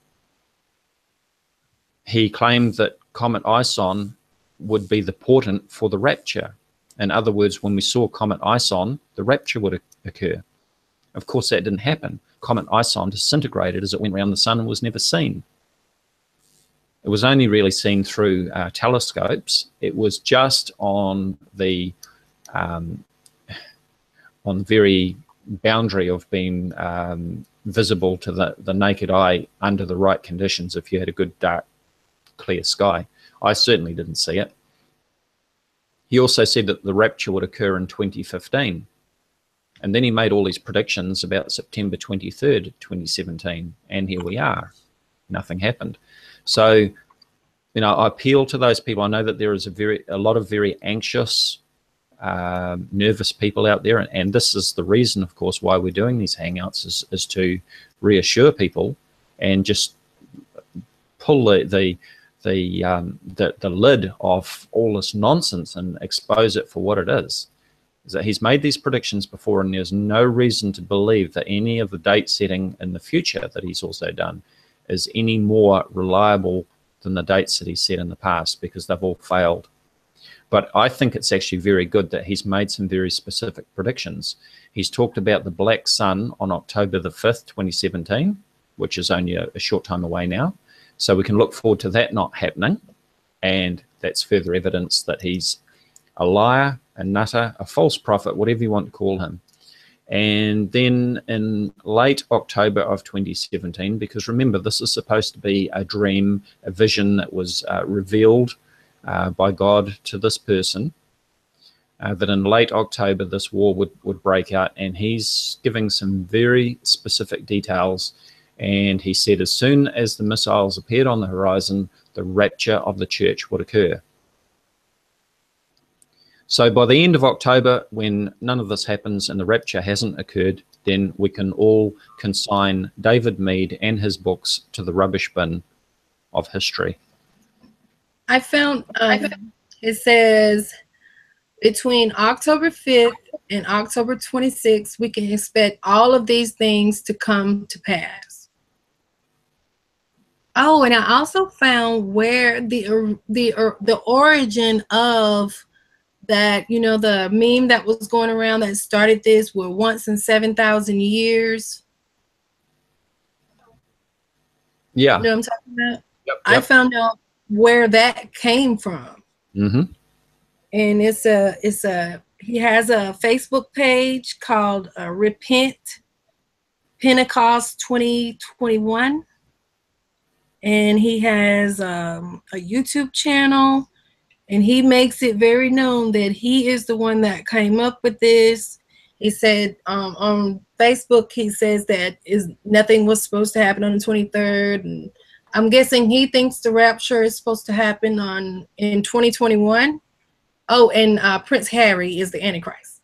He claimed that Comet Ison would be the portent for the rapture. In other words, when we saw Comet Ison, the rapture would occur. Of course, that didn't happen. Comet Ison disintegrated as it went around the sun and was never seen. It was only really seen through telescopes. It was just on the very boundary of being visible to the naked eye under the right conditions if you had a good dark, clear sky. I certainly didn't see it. He also said that the rapture would occur in 2015. And then he made all these predictions about September 23rd, 2017. And here we are. Nothing happened. So, you know, I appeal to those people. I know that there is a lot of very anxious, nervous people out there. And this is the reason, of course, why we're doing these Hangouts is to reassure people and just pull the lid off all this nonsense and expose it for what it is that he's made these predictions before, and there's no reason to believe that any of the date setting in the future that he's also done is any more reliable than the dates that he set in the past, because they've all failed. But I think it's actually very good that he's made some very specific predictions. He's talked about the black sun on October the 5th, 2017, which is only a short time away now. So we can look forward to that not happening. And that's further evidence that he's a liar, a nutter, a false prophet, whatever you want to call him. And then in late October of 2017, because remember, this is supposed to be a dream, a vision that was revealed by God to this person, that in late October this war would break out, and he's giving some very specific details. And he said as soon as the missiles appeared on the horizon, the rapture of the church would occur. So by the end of October, when none of this happens and the rapture hasn't occurred, then we can all consign David Meade and his books to the rubbish bin of history. I found it says between October 5th and October 26th, we can expect all of these things to come to pass. Oh, and I also found where the origin of that, you know, the meme that was going around that started this were once in 7,000 years. Yeah. You know what I'm talking about? Yep. I found out where that came from. Mm-hmm. And he has a Facebook page called Repent Pentecost 2021. And he has a YouTube channel, and he makes it very known that he is the one that came up with this. He said on Facebook, he says that nothing was supposed to happen on the 23rd. And I'm guessing he thinks the rapture is supposed to happen in 2021. Oh, and Prince Harry is the Antichrist.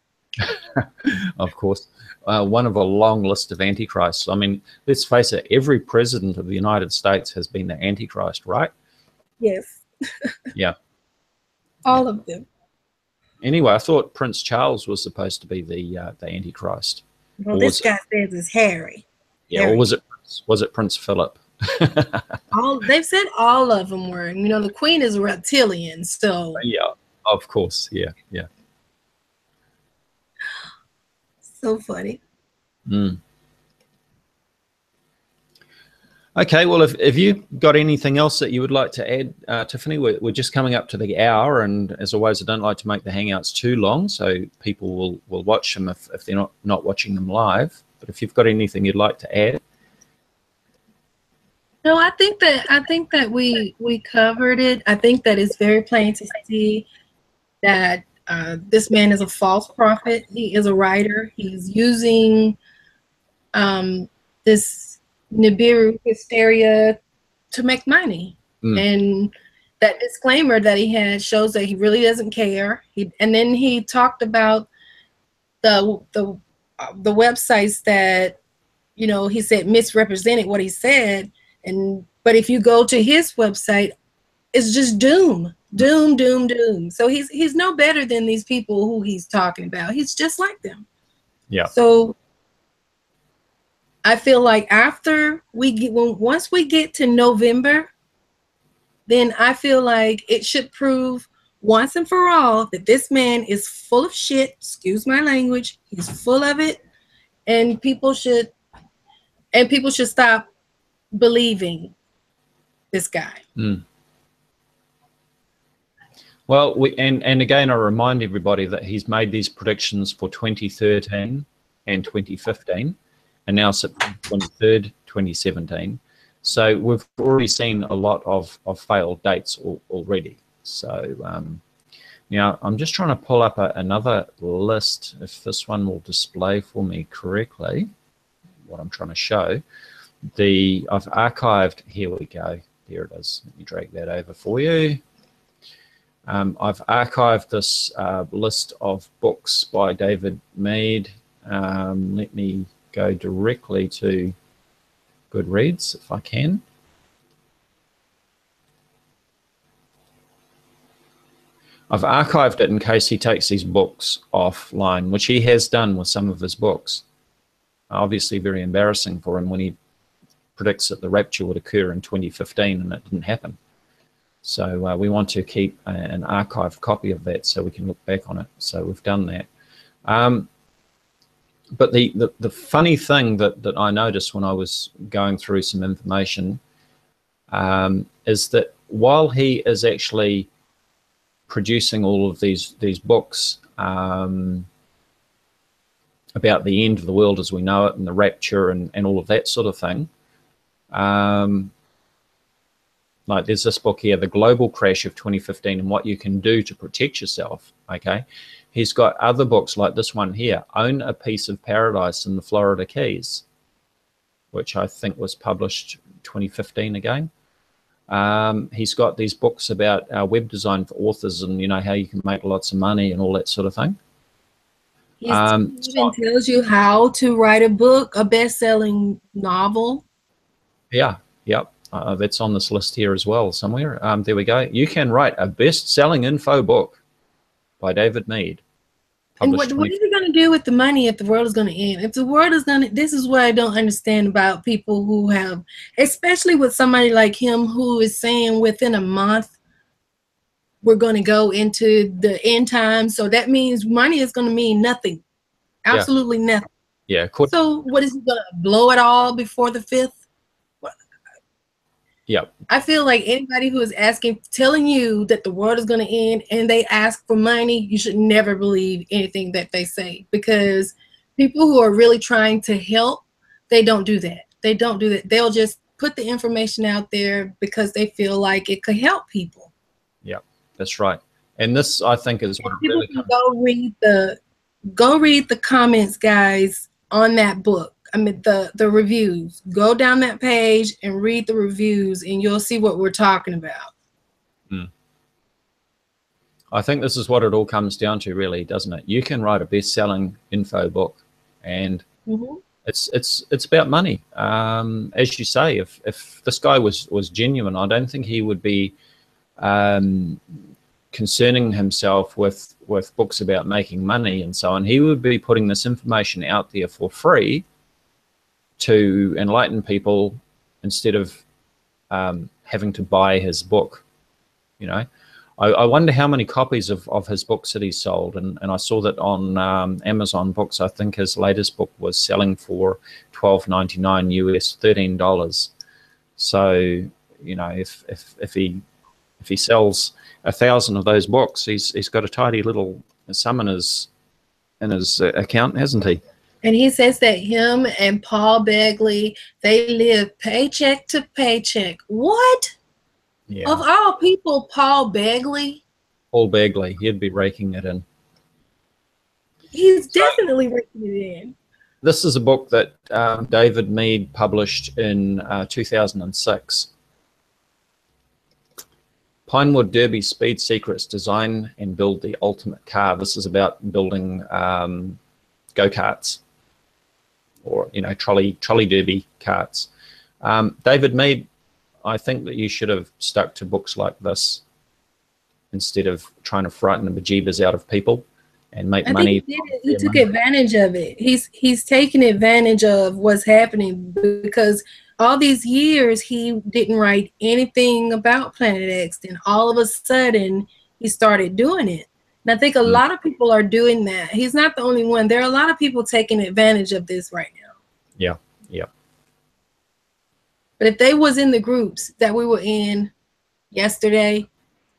Of course. One of a long list of antichrists. I mean, let's face it, every president of the United States has been the Antichrist, right? Yes. Yeah. All of them. Anyway, I thought Prince Charles was supposed to be the Antichrist. Well, this guy says it's Harry. Yeah, Harry. or was it Prince Philip? They've said all of them were. You know, the Queen is a reptilian, so. Yeah, of course. Yeah. So funny. Mm. Okay, well, if you've got anything else that you would like to add, Tiffany, we're just coming up to the hour, and as always, I don't like to make the Hangouts too long, so people will watch them if they're not watching them live. But if you've got anything you'd like to add. No, I think that we covered it. I think that it's very plain to see that this man is a false prophet. He is a writer. He's using this Nibiru hysteria to make money. And that disclaimer that he had shows that he really doesn't care. And then he talked about the websites that, you know, he said misrepresented what he said. But if you go to his website, it's just doom. So he's no better than these people who he's talking about. He's just like them. Yeah. So I feel like once we get to November, then I feel like it should prove once and for all that this man is full of shit. Excuse my language. He's full of it, and people should stop believing this guy. Well, and again, I remind everybody that he's made these predictions for 2013 and 2015, and now September 23rd, 2017. So we've already seen a lot of failed dates already. So now I'm just trying to pull up another list, if this one will display for me correctly what I'm trying to show. I've archived, here we go, there it is. Let me drag that over for you. I've archived this list of books by David Meade. Let me go directly to Goodreads if I can. I've archived it in case he takes these books offline, which he has done with some of his books. Obviously very embarrassing for him when he predicts that the rapture would occur in 2015 and it didn't happen. So we want to keep an archived copy of that so we can look back on it. So we've done that. But the funny thing that I noticed when I was going through some information is that while he is actually producing all of these books about the end of the world as we know it and the rapture and all of that sort of thing, like there's this book here, The Global Crash of 2015 and What You Can Do to Protect Yourself, okay? He's got other books like this one here, Own a Piece of Paradise in the Florida Keys, which I think was published 2015 again. He's got these books about web design for authors, and you know how you can make lots of money and all that sort of thing. He even tells you how to write a book, a best-selling novel. Yeah, yep. That's on this list here as well somewhere. There we go. You can write a best-selling info book by David Meade. And what is he going to do with the money if the world is going to end? If the world is going to, this is what I don't understand about people who have, especially with somebody like him who is saying within a month, we're going to go into the end times. So that means money is going to mean nothing. Absolutely nothing. Yeah. So what is he going to blow it all before the 5th? Yeah. I feel like anybody who is telling you that the world is going to end and they ask for money, you should never believe anything that they say, because people who are really trying to help, they don't do that. They don't do that. They'll just put the information out there because they feel like it could help people. Yeah, that's right. And this, I think, is what people really can go read the comments, guys, on that book. I mean, the reviews. Go down that page and read the reviews, and you'll see what we're talking about. I think this is what it all comes down to, really, doesn't it? You can write a best-selling info book, and it's about money. As you say, if this guy was genuine, I don't think he would be concerning himself with books about making money and so on. He would be putting this information out there for free to enlighten people instead of having to buy his book. You know, I wonder how many copies of his books that he sold, and I saw that on Amazon Books. I think his latest book was selling for $12.99 US, $13. So you know, if he sells 1,000 of those books, he's got a tidy little sum in his account, hasn't he? And he says that him and Paul Begley, they live paycheck to paycheck. What? Yeah. Of all people, Paul Begley? Paul Begley, he'd be raking it in. He's definitely raking it in. This is a book that David Meade published in 2006. Pinewood Derby Speed Secrets: Design and Build the Ultimate Car. This is about building go-karts, or you know, trolley derby carts. David Meade, I think that you should have stuck to books like this instead of trying to frighten the bejeebers out of people and make money. He took advantage of it. He's taken advantage of what's happening, because all these years he didn't write anything about Planet X, and all of a sudden he started doing it. And I think a lot of people are doing that. He's not the only one. There are a lot of people taking advantage of this right now. Yeah, yeah. But if they was in the groups that we were in yesterday,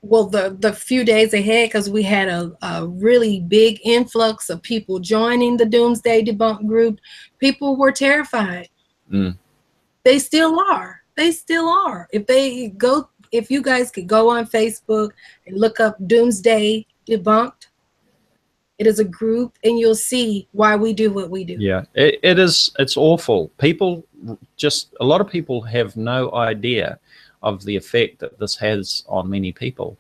well, the few days ahead, because we had a really big influx of people joining the Doomsday Debunk group, people were terrified. They still are. They still are. If you guys could go on Facebook and look up Doomsday Debunked, it is a group, and you'll see why we do what we do. Yeah, it is. It's awful. People a lot of people have no idea of the effect that this has on many people.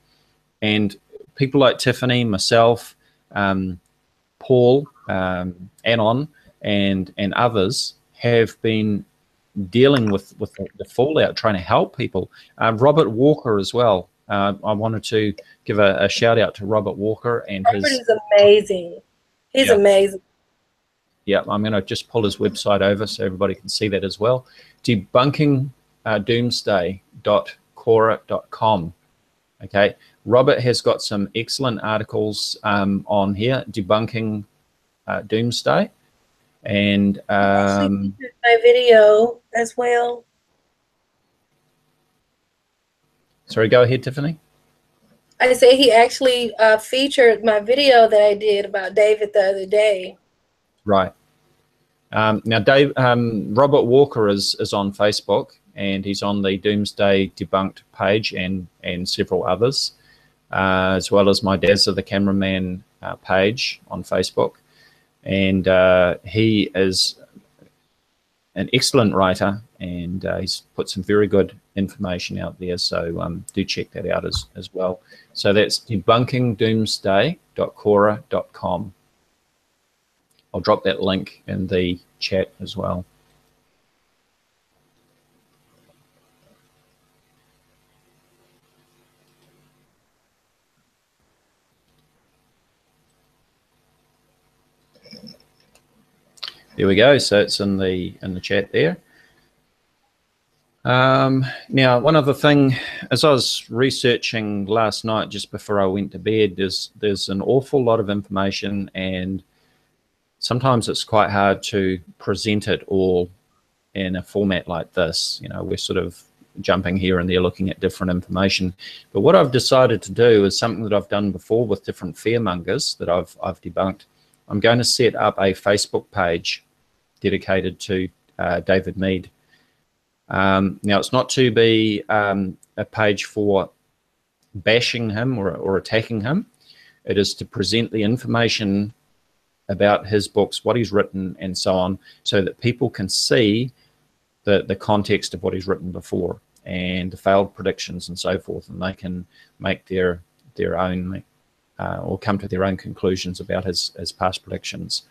And people like Tiffany, myself, Paul, Anon, and others have been dealing with the fallout, trying to help people. Robert Walker as well. I wanted to give a shout out to Robert Walker. And Robert is amazing. He's amazing. Yeah, I'm going to just pull his website over so everybody can see that as well. Debunkingdoomsday.quora.com. Okay, Robert has got some excellent articles on here, debunking Doomsday, and my video as well. Sorry, go ahead, Tiffany. I say he actually featured my video that I did about David the other day. Right. Now, Robert Walker is on Facebook, and he's on the Doomsday Debunked page and several others, as well as my Dazzathecameraman page on Facebook. And he is an excellent writer, and he's put some very good information out there. So do check that out as well. So that's debunkingdoomsday.quora.com. I'll drop that link in the chat as well. There we go. So it's in the chat there. Now, one other thing, as I was researching last night just before I went to bed, there's an awful lot of information, and sometimes it's quite hard to present it all in a format like this. You know, we're sort of jumping here and there looking at different information. But what I've decided to do is something that I've done before with different fearmongers that I've debunked. I'm going to set up a Facebook page dedicated to David Meade. Now, it's not to be a page for bashing him or attacking him. It is to present the information about his books, what he's written, and so on, so that people can see the context of what he's written before and the failed predictions and so forth, and they can make their own or come to their own conclusions about his past predictions.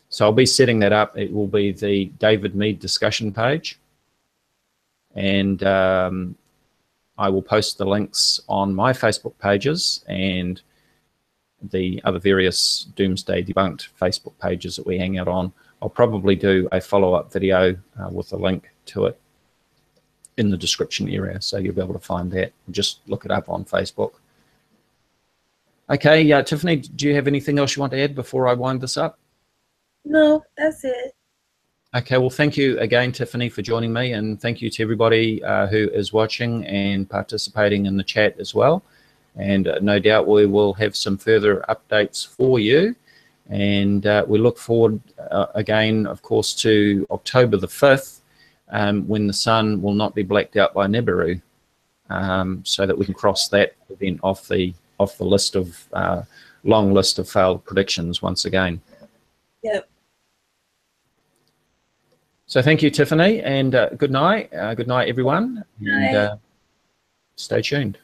So I'll be setting that up. It will be the David Meade discussion page, and I will post the links on my Facebook pages and the other various Doomsday Debunked Facebook pages that we hang out on. I'll probably do a follow-up video with a link to it in the description area, so you'll be able to find that. Just look it up on Facebook. Okay, Tiffany, do you have anything else you want to add before I wind this up? No, that's it. Okay, well, thank you again, Tiffany, for joining me, and thank you to everybody who is watching and participating in the chat as well. And no doubt we will have some further updates for you. And we look forward again, of course, to October the 5th, when the sun will not be blacked out by Nibiru, so that we can cross that event off the list of long list of failed predictions once again. Yep. So thank you, Tiffany, and good night. Good night, everyone. And stay tuned.